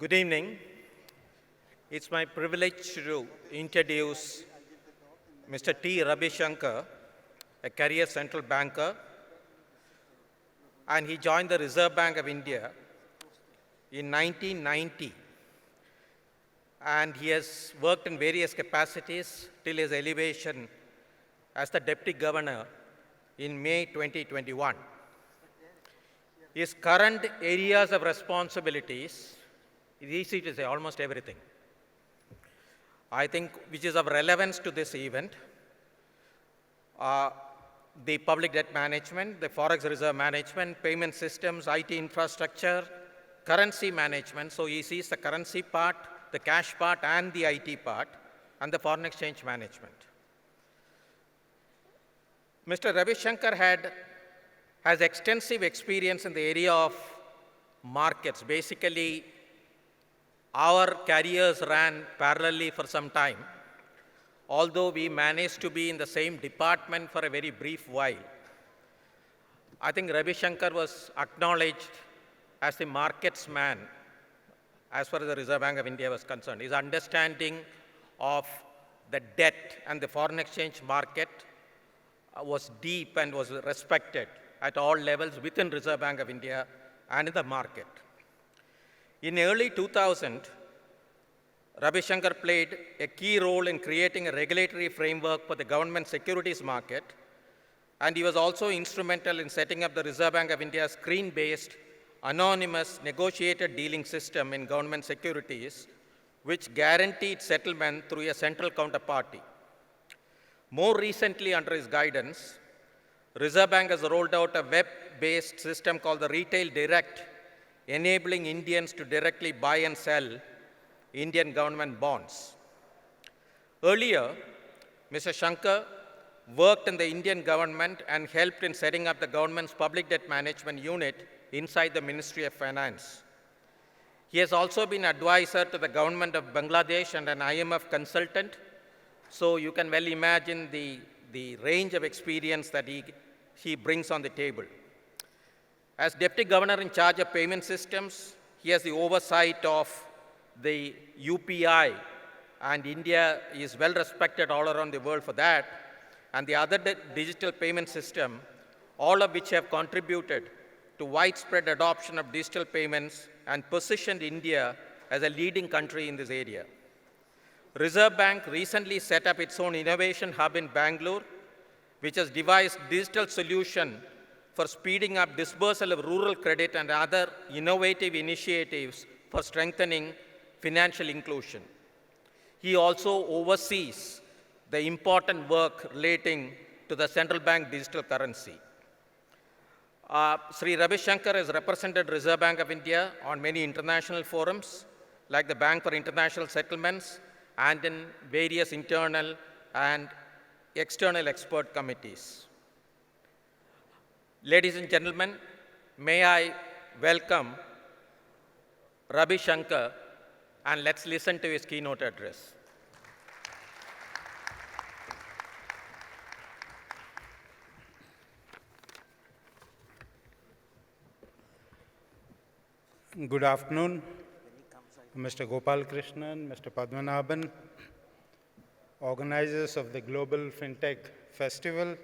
Good evening. It's my privilege to introduce Mr. T. Rabi Shankar, a career central banker, and he joined the Reserve Bank of India in 1990. And he has worked in various capacities till his elevation as the Deputy Governor in May 2021. His current areas of responsibilities, it's easy to say almost everything, I think, which is of relevance to this event. The public debt management, the forex reserve management, payment systems, IT infrastructure, currency management. So he sees the currency part, the cash part, and the IT part, and the foreign exchange management. Mr. Ravi Shankar has extensive experience in the area of markets. Basically, our careers ran parallelly for some time, although we managed to be in the same department for a very brief while. I think Ravi Shankar was acknowledged as the markets man as far as the Reserve Bank of India was concerned. His understanding of the debt and the foreign exchange market was deep and was respected at all levels within Reserve Bank of India and in the market. In early 2000, Rabi Shankar played a key role in creating a regulatory framework for the government securities market, and he was also instrumental in setting up the Reserve Bank of India's screen-based, anonymous, negotiated dealing system in government securities, which guaranteed settlement through a central counterparty. More recently, under his guidance, Reserve Bank has rolled out a web-based system called the Retail Direct, enabling Indians to directly buy and sell Indian government bonds. Earlier, Mr. Shankar worked in the Indian government and helped in setting up the government's public debt management unit inside the Ministry of Finance. He has also been advisor to the government of Bangladesh and an IMF consultant, so you can well imagine the range of experience that he brings on the table. As Deputy Governor in charge of payment systems, he has the oversight of the UPI, and India is well respected all around the world for that, and the other digital payment system, all of which have contributed to widespread adoption of digital payments and positioned India as a leading country in this area. Reserve Bank recently set up its own innovation hub in Bangalore, which has devised digital solution for speeding up disbursal of rural credit and other innovative initiatives for strengthening financial inclusion. He also oversees the important work relating to the central bank digital currency. Shri Rabi Shankar has represented Reserve Bank of India on many international forums, like the Bank for International Settlements, and in various internal and external expert committees. Ladies and gentlemen, may I welcome Rabi Shankar, and let's listen to his keynote address. Good afternoon, Mr. Gopal Krishnan, Mr. Padmanabhan, organizers of the Global Fintech Festival,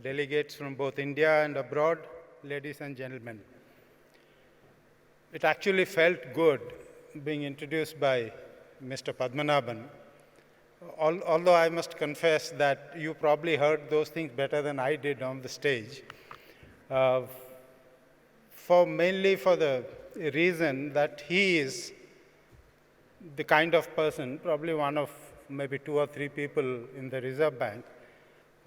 delegates from both India and abroad, ladies and gentlemen. It actually felt good being introduced by Mr. Padmanabhan, although I must confess that you probably heard those things better than I did on the stage, mainly for the reason that he is the kind of person, probably one of maybe 2 or 3 people in the Reserve Bank,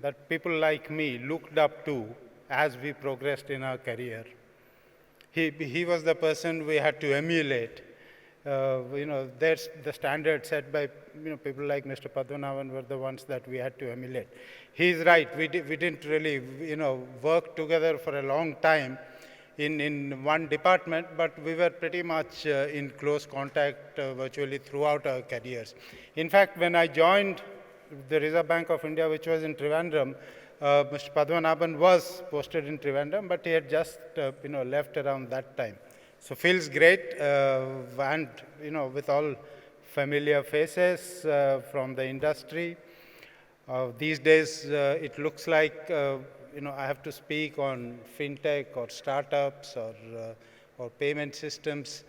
that people like me looked up to as we progressed in our career. He was the person we had to emulate. There's the standard set by people like Mr. Padmanabhan were the ones that we had to emulate. He's right. We didn't really work together for a long time in one department, but we were pretty much in close contact virtually throughout our careers. In fact, when I joined the Reserve Bank of India, which was in Trivandrum, Mr. Padmanabhan was posted in Trivandrum, but he had just left around that time. So feels great, and with all familiar faces from the industry. These days, it looks like I have to speak on fintech or startups or payment systems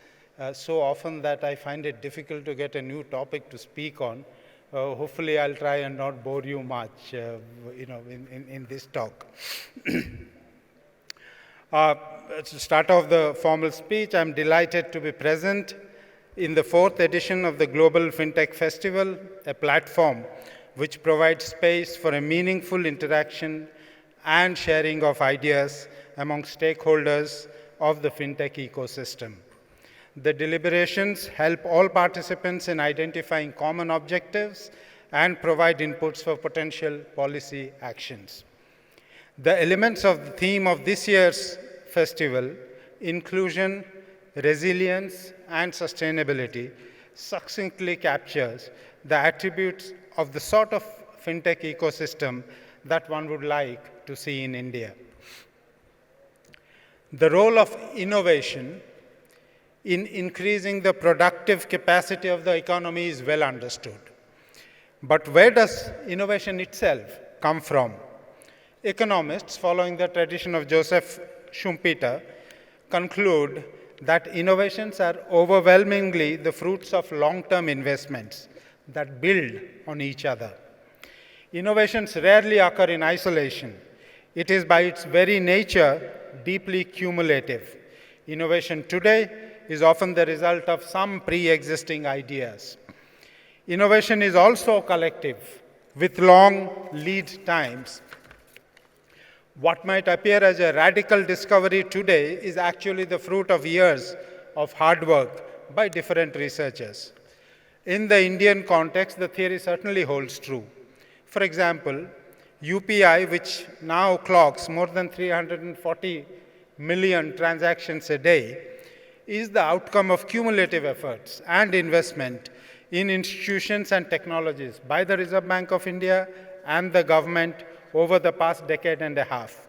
so often that I find it difficult to get a new topic to speak on. Hopefully, I'll try and not bore you much, in this talk. To start off the formal speech, I'm delighted to be present in the 4th edition of the Global Fintech Festival, a platform which provides space for a meaningful interaction and sharing of ideas among stakeholders of the fintech ecosystem. The deliberations help all participants in identifying common objectives and provide inputs for potential policy actions. The elements of the theme of this year's festival, inclusion, resilience, and sustainability, succinctly captures the attributes of the sort of fintech ecosystem that one would like to see in India. The role of innovation in increasing the productive capacity of the economy is well understood. But where does innovation itself come from? Economists, following the tradition of Joseph Schumpeter, conclude that innovations are overwhelmingly the fruits of long-term investments that build on each other. Innovations rarely occur in isolation. It is by its very nature deeply cumulative. Innovation today is often the result of some pre-existing ideas. Innovation is also collective, with long lead times. What might appear as a radical discovery today is actually the fruit of years of hard work by different researchers. In the Indian context, the theory certainly holds true. For example, UPI, which now clocks more than 340 million transactions a day, is the outcome of cumulative efforts and investment in institutions and technologies by the Reserve Bank of India and the government over the past decade and a half.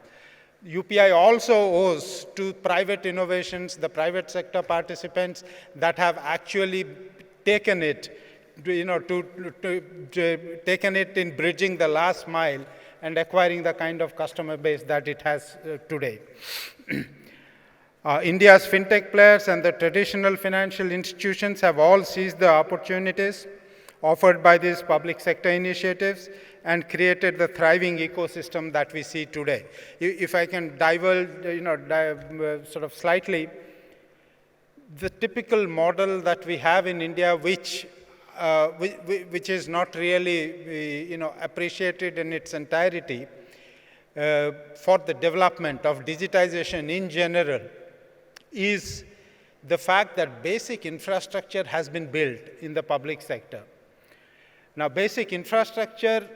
UPI also owes to private innovations, the private sector participants that have actually taken it, taken it in bridging the last mile and acquiring the kind of customer base that it has today. India's fintech players and the traditional financial institutions have all seized the opportunities offered by these public sector initiatives and created the thriving ecosystem that we see today. If I can divulge, sort of slightly, the typical model that we have in India, which is not really, appreciated in its entirety for the development of digitization in general, is the fact that basic infrastructure has been built in the public sector. Now, basic infrastructure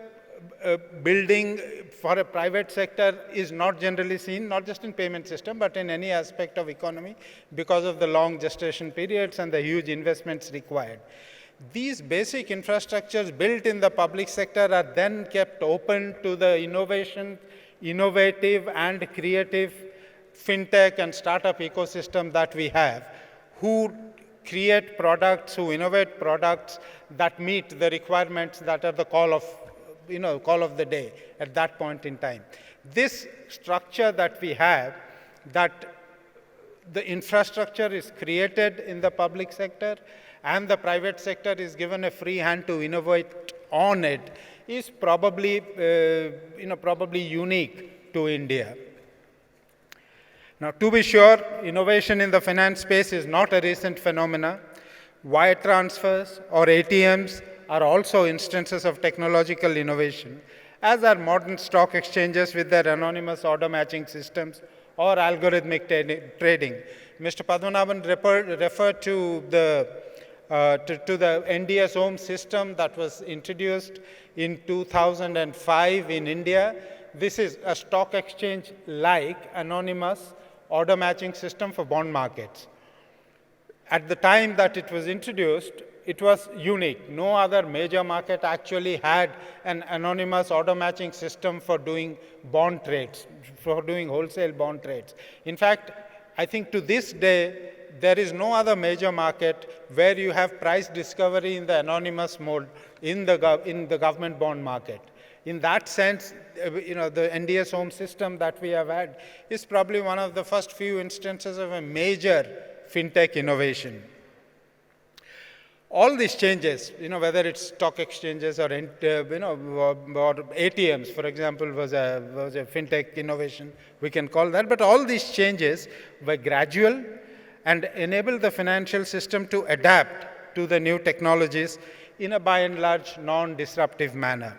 building for a private sector is not generally seen, not just in payment system, but in any aspect of economy because of the long gestation periods and the huge investments required. These basic infrastructures built in the public sector are then kept open to the innovative and creative fintech and startup ecosystem that we have, who create products, who innovate products that meet the requirements that are the call of the day at that point in time. This structure that we have, that the infrastructure is created in the public sector and the private sector is given a free hand to innovate on it, is probably, probably unique to India. Now, to be sure, innovation in the finance space is not a recent phenomenon. Wire transfers or ATMs are also instances of technological innovation, as are modern stock exchanges with their anonymous order matching systems or algorithmic trading. Mr. Padmanabhan referred to the NDS home system that was introduced in 2005 in India. This is a stock exchange-like anonymous order matching system for bond markets. At the time that it was introduced, it was unique. No other major market actually had an anonymous order matching system for doing bond trades, for doing wholesale bond trades. In fact, I think to this day, there is no other major market where you have price discovery in the anonymous mode in the government bond market. In that sense, the NDS home system that we have had is probably one of the first few instances of a major fintech innovation. All these changes, whether it's stock exchanges or, or ATMs, for example, was a fintech innovation, we can call that. But all these changes were gradual and enabled the financial system to adapt to the new technologies in a by and large non-disruptive manner.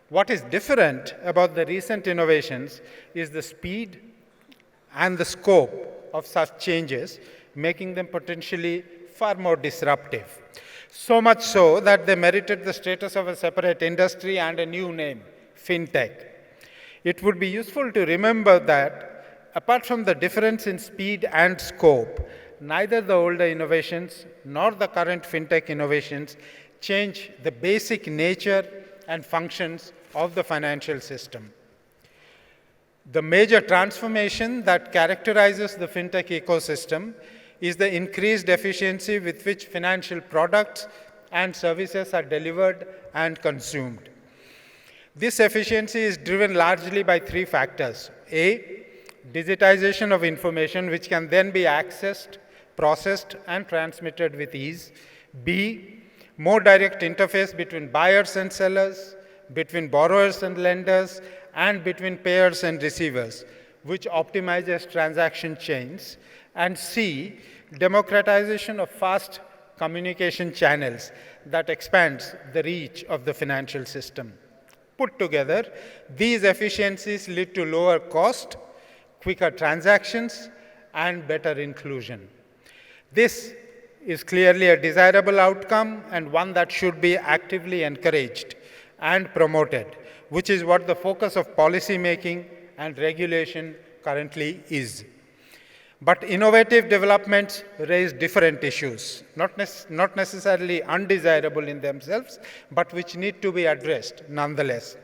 What is different about the recent innovations is the speed and the scope of such changes, making them potentially far more disruptive. So much so that they merited the status of a separate industry and a new name, fintech. It would be useful to remember that apart from the difference in speed and scope, neither the older innovations nor the current fintech innovations change the basic nature and functions of the financial system. The major transformation that characterizes the fintech ecosystem is the increased efficiency with which financial products and services are delivered and consumed. This efficiency is driven largely by three factors. A, digitization of information, which can then be accessed, processed, and transmitted with ease. B, more direct interface between buyers and sellers, between borrowers and lenders, and between payers and receivers, which optimizes transaction chains. And C, democratization of fast communication channels that expands the reach of the financial system. Put together, these efficiencies lead to lower cost, quicker transactions, and better inclusion. This is clearly a desirable outcome and one that should be actively encouraged and promoted, which is what the focus of policy making and regulation currently is. But innovative developments raise different issues, not necessarily undesirable in themselves, but which need to be addressed nonetheless.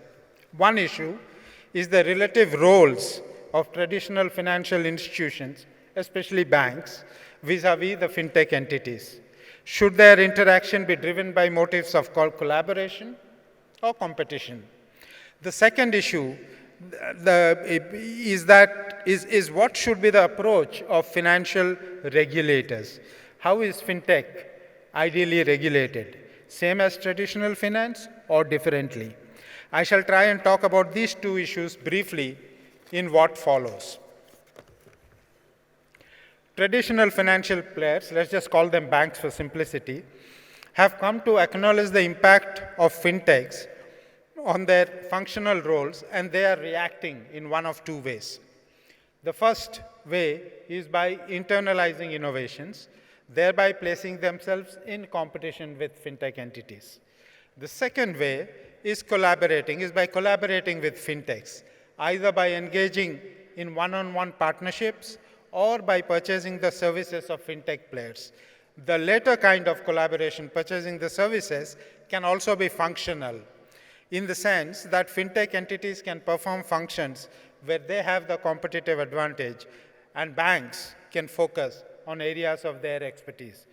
One issue is the relative roles of traditional financial institutions, especially banks, vis-à-vis the fintech entities. Should their interaction be driven by motives of collaboration or competition? The second issue is what should be the approach of financial regulators? How is fintech ideally regulated? Same as traditional finance or differently? I shall try and talk about these two issues briefly in what follows. Traditional financial players, let's just call them banks for simplicity, have come to acknowledge the impact of fintechs on their functional roles, and they are reacting in one of two ways. The first way is by internalizing innovations, thereby placing themselves in competition with fintech entities. The second way is by collaborating with fintechs, either by engaging in one-on-one partnerships or by purchasing the services of fintech players. The latter kind of collaboration, purchasing the services, can also be functional, in the sense that fintech entities can perform functions where they have the competitive advantage, and banks can focus on areas of their expertise.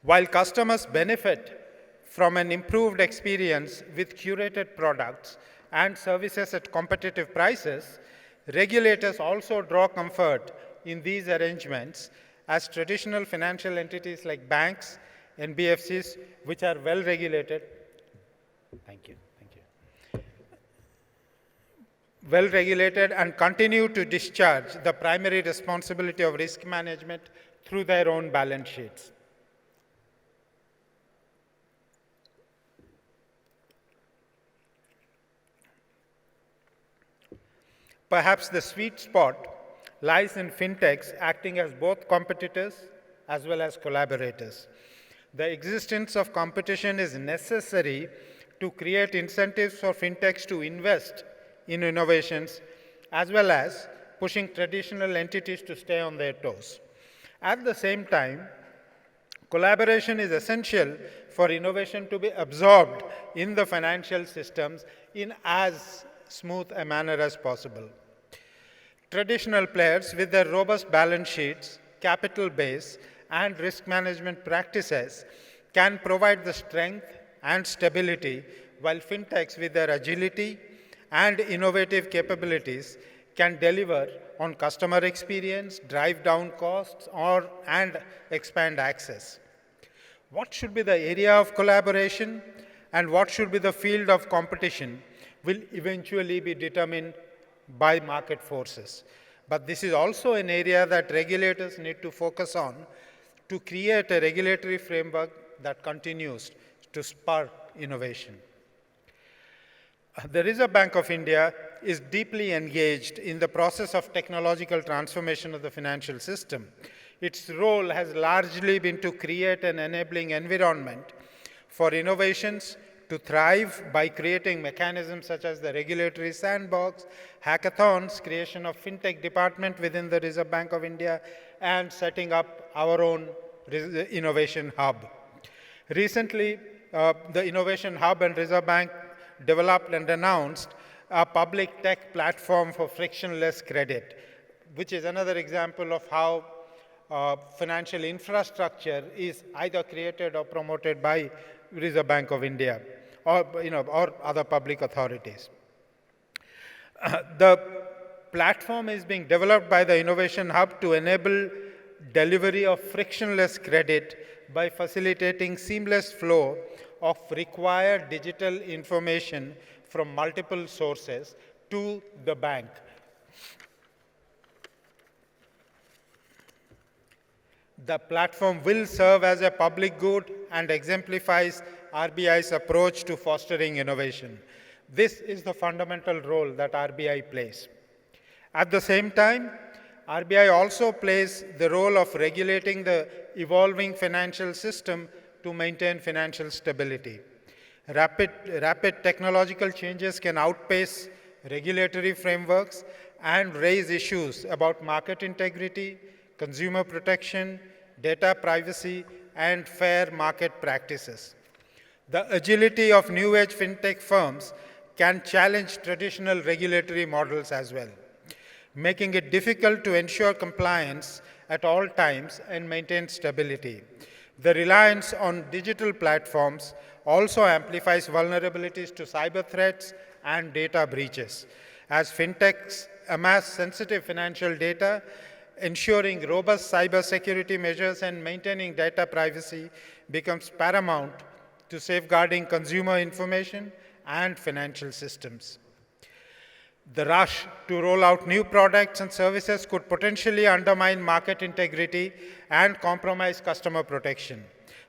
While customers benefit from an improved experience with curated products and services at competitive prices, regulators also draw comfort in these arrangements, as traditional financial entities like banks, NBFCs, which are well regulated, well regulated and continue to discharge the primary responsibility of risk management through their own balance sheets. Perhaps the sweet spot lies in fintechs acting as both competitors as well as collaborators. The existence of competition is necessary to create incentives for fintechs to invest in innovations, as well as pushing traditional entities to stay on their toes. At the same time, collaboration is essential for innovation to be absorbed in the financial systems in as smooth a manner as possible. Traditional players with their robust balance sheets, capital base, and risk management practices can provide the strength and stability, while fintechs with their agility and innovative capabilities can deliver on customer experience, drive down costs, and expand access. What should be the area of collaboration and what should be the field of competition will eventually be determined by market forces. But this is also an area that regulators need to focus on to create a regulatory framework that continues to spur innovation. The Reserve Bank of India is deeply engaged in the process of technological transformation of the financial system. Its role has largely been to create an enabling environment for innovations to thrive by creating mechanisms such as the regulatory sandbox, hackathons, creation of fintech department within the Reserve Bank of India, and setting up our own innovation hub. Recently, the Innovation Hub and Reserve Bank developed and announced a public tech platform for frictionless credit, which is another example of how financial infrastructure is either created or promoted by Reserve Bank of India or other public authorities. The platform is being developed by the Innovation Hub to enable delivery of frictionless credit by facilitating seamless flow of required digital information from multiple sources to the bank. The platform will serve as a public good and exemplifies RBI's approach to fostering innovation. This is the fundamental role that RBI plays. At the same time, RBI also plays the role of regulating the evolving financial system to maintain financial stability. Rapid technological changes can outpace regulatory frameworks and raise issues about market integrity, consumer protection, data privacy, and fair market practices. The agility of new age fintech firms can challenge traditional regulatory models as well, making it difficult to ensure compliance at all times and maintain stability. The reliance on digital platforms also amplifies vulnerabilities to cyber threats and data breaches. As fintechs amass sensitive financial data, ensuring robust cybersecurity measures and maintaining data privacy becomes paramount to safeguarding consumer information and financial systems. The rush to roll out new products and services could potentially undermine market integrity and compromise customer protection.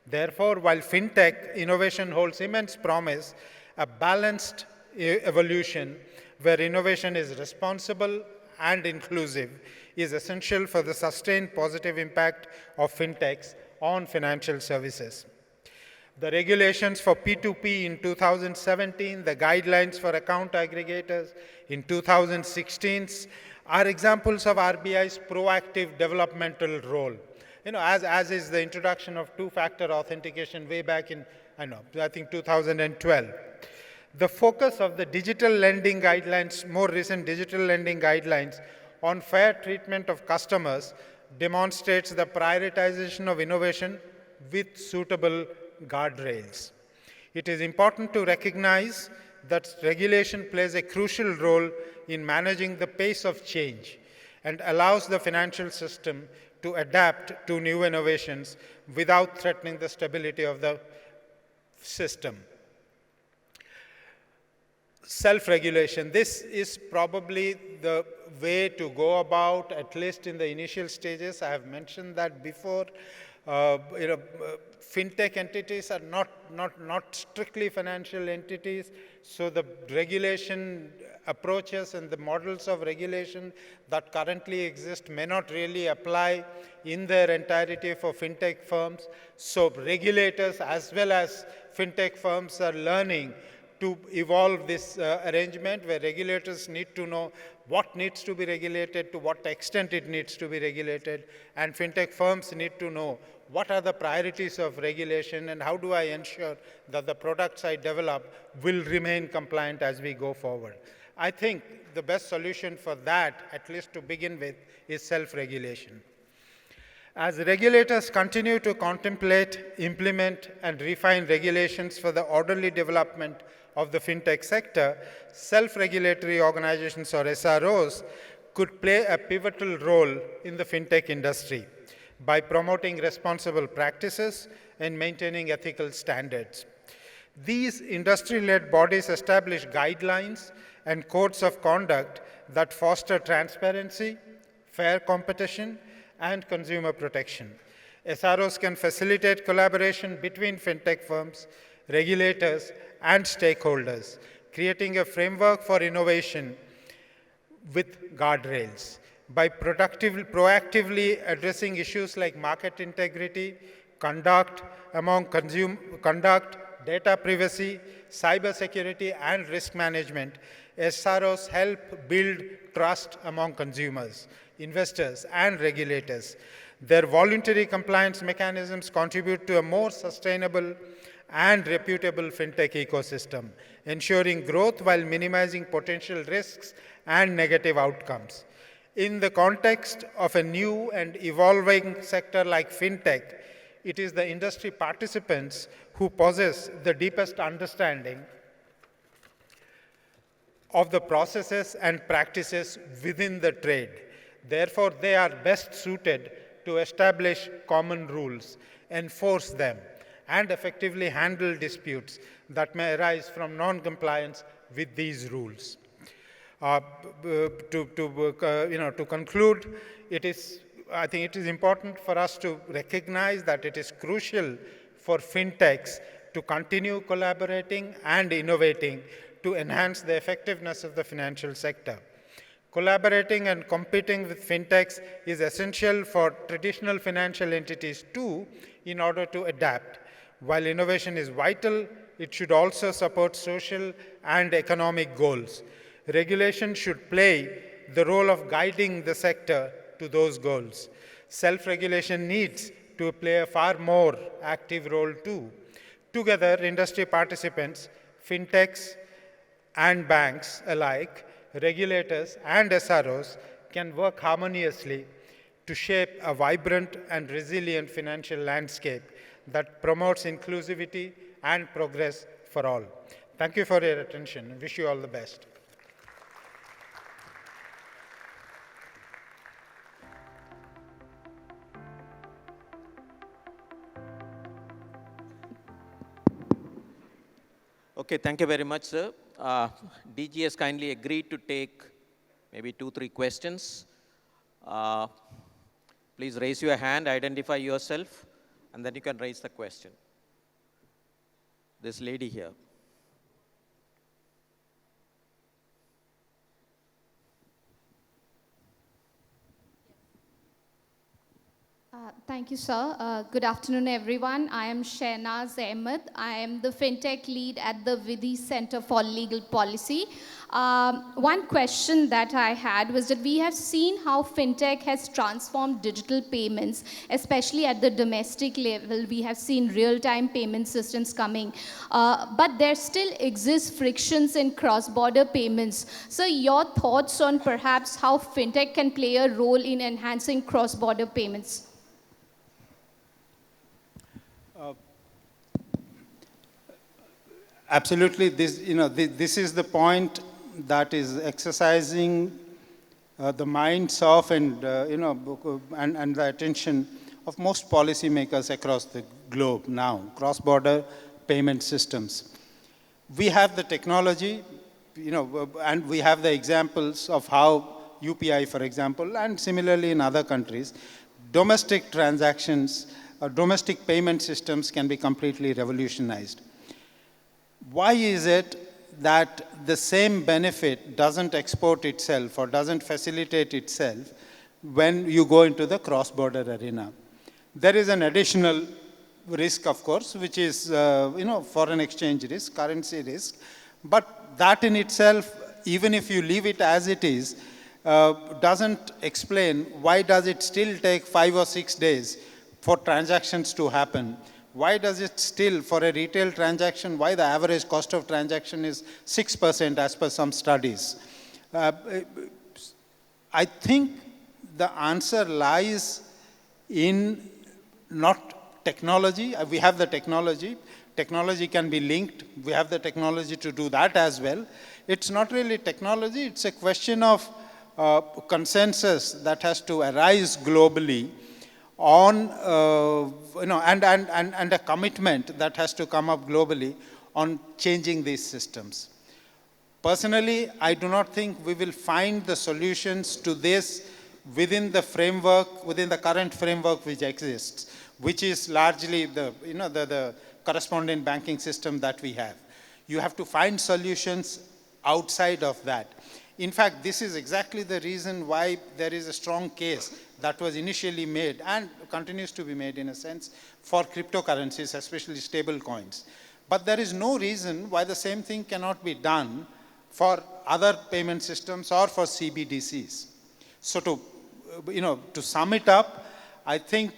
Therefore, while fintech innovation holds immense promise, a balanced evolution where innovation is responsible and inclusive is essential for the sustained positive impact of fintechs on financial services. The regulations for P2P in 2017, the guidelines for account aggregators in 2016 are examples of RBI's proactive developmental role. As is the introduction of two-factor authentication way back in, I think 2012. The focus of the digital lending guidelines, more recent digital lending guidelines on fair treatment of customers demonstrates the prioritization of innovation with suitable guardrails. It is important to recognize that regulation plays a crucial role in managing the pace of change and allows the financial system to adapt to new innovations without threatening the stability of the system. Self-regulation. This is probably the way to go about, at least in the initial stages. I have mentioned that before. Fintech entities are not strictly financial entities, so the regulation approaches and the models of regulation that currently exist may not really apply in their entirety for fintech firms. So regulators as well as fintech firms are learning to evolve this arrangement where regulators need to know what needs to be regulated, to what extent it needs to be regulated, and fintech firms need to know what are the priorities of regulation and how do I ensure that the products I develop will remain compliant as we go forward. I think the best solution for that, at least to begin with, is self-regulation. As regulators continue to contemplate, implement, and refine regulations for the orderly development of the fintech sector, self-regulatory organizations or SROs could play a pivotal role in the fintech industry by promoting responsible practices and maintaining ethical standards. These industry-led bodies establish guidelines and codes of conduct that foster transparency, fair competition, and consumer protection. SROs can facilitate collaboration between fintech firms, regulators, and stakeholders, creating a framework for innovation with guardrails. By proactively addressing issues like market integrity, conduct, data privacy, cybersecurity, and risk management, SROs help build trust among consumers, investors, and regulators. Their voluntary compliance mechanisms contribute to a more sustainable and reputable fintech ecosystem, ensuring growth while minimizing potential risks and negative outcomes. In the context of a new and evolving sector like fintech, it is the industry participants who possess the deepest understanding of the processes and practices within the trade. Therefore, they are best suited to establish common rules, enforce them, and effectively handle disputes that may arise from non-compliance with these rules. To conclude, I think it is important for us to recognize that it is crucial for fintechs to continue collaborating and innovating to enhance the effectiveness of the financial sector. Collaborating and competing with fintechs is essential for traditional financial entities too, in order to adapt. While innovation is vital, it should also support social and economic goals. Regulation should play the role of guiding the sector to those goals. Self-regulation needs to play a far more active role too. Together, industry participants, fintechs and banks alike, regulators and SROs can work harmoniously to shape a vibrant and resilient financial landscape that promotes inclusivity and progress for all. Thank you for your attention. I wish you all the best. Okay, thank you very much, sir. DG has kindly agreed to take maybe 2-3 questions. Please raise your hand, identify yourself, and then you can raise the question. This lady here. Thank you, sir. Good afternoon, everyone. I am Shehnaz Ahmed. I am the FinTech lead at the Vidhi Center for Legal Policy. One question that I had was that we have seen how FinTech has transformed digital payments, especially at the domestic level. We have seen real-time payment systems coming, but there still exists frictions in cross-border payments. So your thoughts on perhaps how FinTech can play a role in enhancing cross-border payments? Absolutely, this is the point that is exercising the minds of and the attention of most policymakers across the globe now, cross-border payment systems. We have the technology, and we have the examples of how UPI, for example, and similarly in other countries, domestic transactions, domestic payment systems can be completely revolutionized. Why is it that the same benefit doesn't export itself or doesn't facilitate itself when you go into the cross-border arena? There is an additional risk, of course, which is foreign exchange risk, currency risk. But that in itself, even if you leave it as it is, doesn't explain why does it still take 5 or 6 days for transactions to happen why does it still, for a retail transaction, why the average cost of transaction is 6% as per some studies? I think the answer lies in not technology. We have the technology. Technology can be linked. We have the technology to do that as well. It's not really technology. It's a question of consensus that has to arise globally on, and a commitment that has to come up globally on changing these systems. Personally, I do not think we will find the solutions to this within the framework, within the current framework which exists, which is largely the correspondent banking system that we have. You have to find solutions outside of that. In fact, this is exactly the reason why there is a strong case that was initially made and continues to be made in a sense for cryptocurrencies, especially stable coins. But there is no reason why the same thing cannot be done for other payment systems or for CBDCs. So to sum it up, I think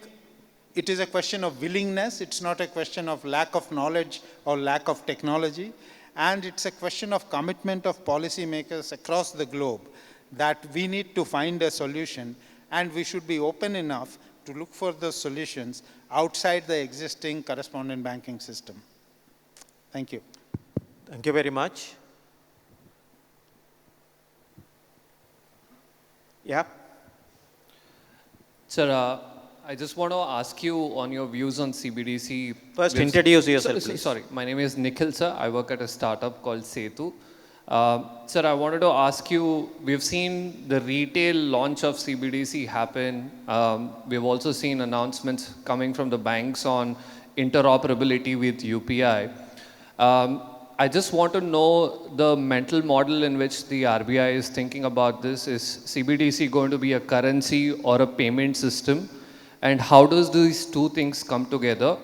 it is a question of willingness. It's not a question of lack of knowledge or lack of technology. And it's a question of commitment of policymakers across the globe that we need to find a solution, and we should be open enough to look for the solutions outside the existing correspondent banking system. Thank you. Thank you very much. Yeah. Sir, I just want to ask you on your views on CBDC. First, introduce yourself, please. Sorry, my name is Nikhil, sir. I work at a startup called Setu. Sir, I wanted to ask you, we've seen the retail launch of CBDC happen. We've also seen announcements coming from the banks on interoperability with UPI. I just want to know the mental model in which the RBI is thinking about this. Is CBDC going to be a currency or a payment system? And how does these two things come together?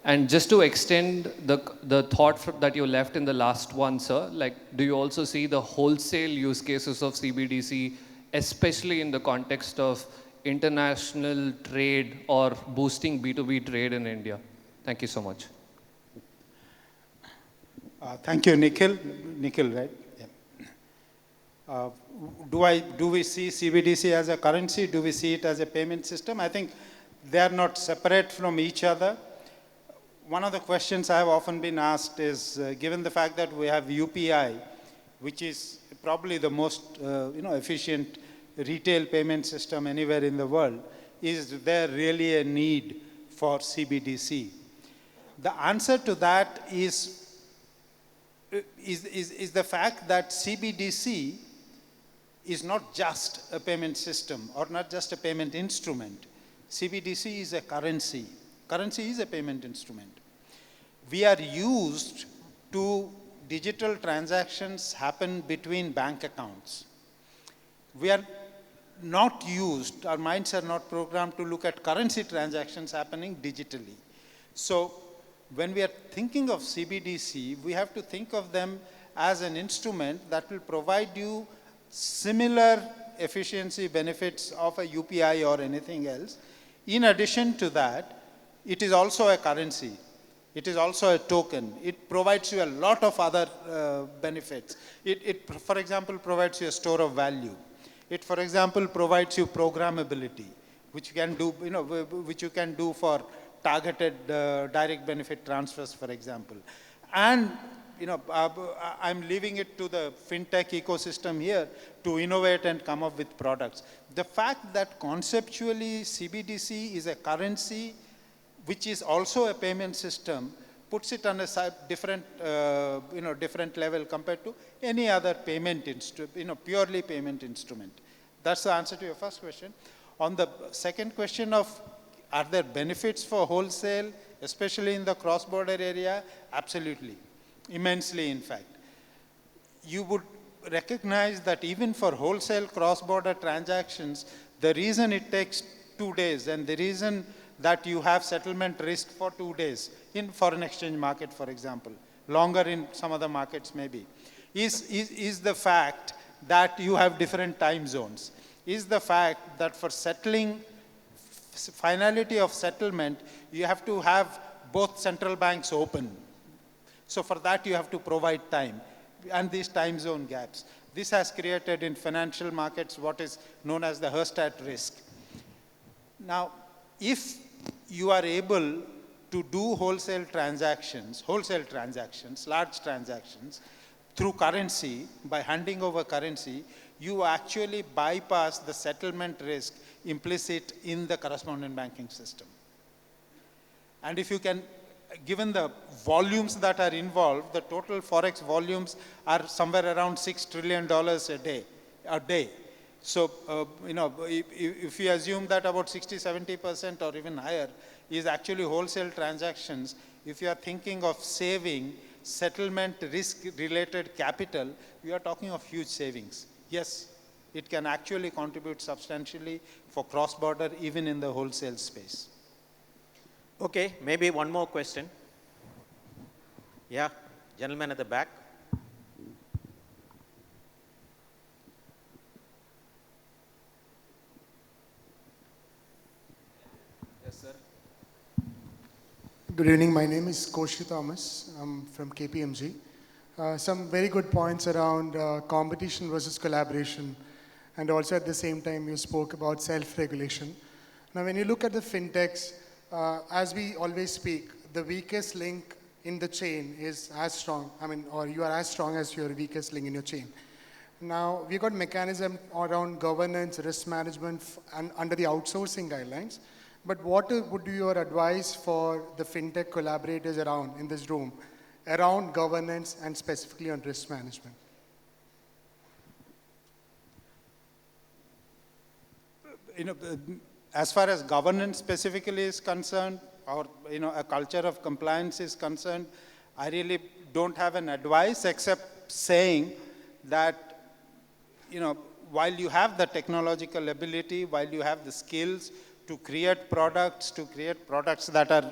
And just to extend the thought that you left in the last one, sir, like, do you also see the wholesale use cases of CBDC, especially in the context of international trade or boosting B2B trade in India? Thank you so much. Thank you, Nikhil. Nikhil, right? Yeah. Do we see CBDC as a currency? Do we see it as a payment system? I think they are not separate from each other. One of the questions I have often been asked is, given the fact that we have UPI, which is probably the most efficient retail payment system anywhere in the world, is there really a need for CBDC? The answer to that is the fact that CBDC is not just a payment system or not just a payment instrument. CBDC is a currency. Currency is a payment instrument. We are used to digital transactions happen between bank accounts. We are not used, our minds are not programmed to look at currency transactions happening digitally. So when we are thinking of CBDC, we have to think of them as an instrument that will provide you similar efficiency benefits of a UPI or anything else. In addition to that, it is also a currency. It is also a token. It provides you a lot of other benefits. It, for example, provides you a store of value. It, for example, provides you programmability, which you can do, which you can do for targeted direct benefit transfers, for example. And I'm leaving it to the fintech ecosystem here to innovate and come up with products. The fact that conceptually CBDC is a currency which is also a payment system puts it on a different, different level compared to any other payment purely payment instrument. That's the answer to your first question. On the second question of, are there benefits for wholesale, especially in the cross-border area? Absolutely, immensely, in fact. You would recognize that even for wholesale cross-border transactions, the reason it takes 2 days and the reason that you have settlement risk for 2 days in foreign exchange market, for example, longer in some other markets maybe, is the fact that you have different time zones, is the fact that for settling, finality of settlement, you have to have both central banks open. So for that, you have to provide time and these time zone gaps. This has created in financial markets what is known as the Hurst risk. Now, if you are able to do wholesale transactions, large transactions, through currency, by handing over currency, you actually bypass the settlement risk implicit in the correspondent banking system. And if you can, given the volumes that are involved, the total forex volumes are somewhere around $6 trillion a day. So, if you assume that about 60–70% or even higher is actually wholesale transactions, if you are thinking of saving settlement risk-related capital, we are talking of huge savings. Yes, it can actually contribute substantially for cross-border, even in the wholesale space. Okay, maybe one more question. Yeah, gentleman at the back. Yes, sir. Good evening. My name is Koshi Thomas. I'm from KPMG. Some very good points around competition versus collaboration. And also at the same time, you spoke about self-regulation. Now, when you look at the fintechs, as we always speak, the weakest link in the chain is as strong, or you are as strong as your weakest link in your chain. Now, we've got mechanism around governance, risk management, and under the outsourcing guidelines. But what would be your advice for the fintech collaborators around in this room, around governance and specifically on risk management? As far as governance specifically is concerned, or a culture of compliance is concerned, I really don't have an advice except saying that, while you have the technological ability, while you have the skills to create products that are,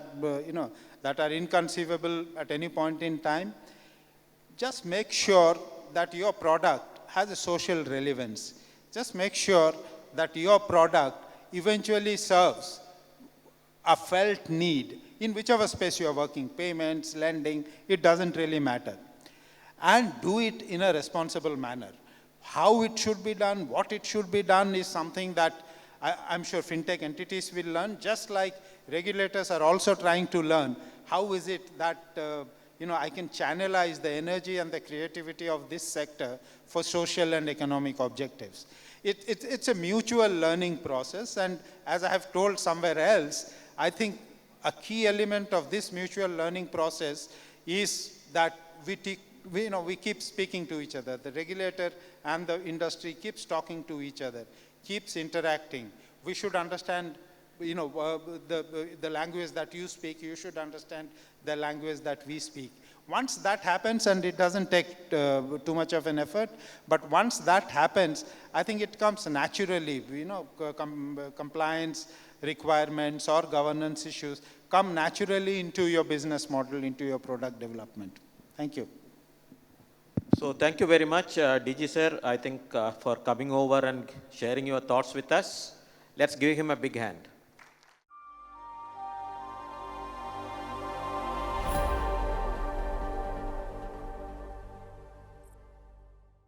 that are inconceivable at any point in time, just make sure that your product has a social relevance. Just make sure that your product eventually serves a felt need in whichever space you are working, payments, lending, it doesn't really matter. And do it in a responsible manner. How it should be done, what it should be done is something that I'm sure fintech entities will learn, just like regulators are also trying to learn. How is it that I can channelize the energy and the creativity of this sector for social and economic objectives? It's a mutual learning process, and as I have told somewhere else, I think a key element of this mutual learning process is that we keep speaking to each other. The regulator and the industry keeps talking to each other, keeps interacting. We should understand, the language that you speak, you should understand the language that we speak. Once that happens, and it doesn't take too much of an effort, but once that happens, I think it comes naturally, compliance requirements or governance issues come naturally into your business model, into your product development. Thank you. So thank you very much, DG sir, I think for coming over and sharing your thoughts with us. Let's give him a big hand.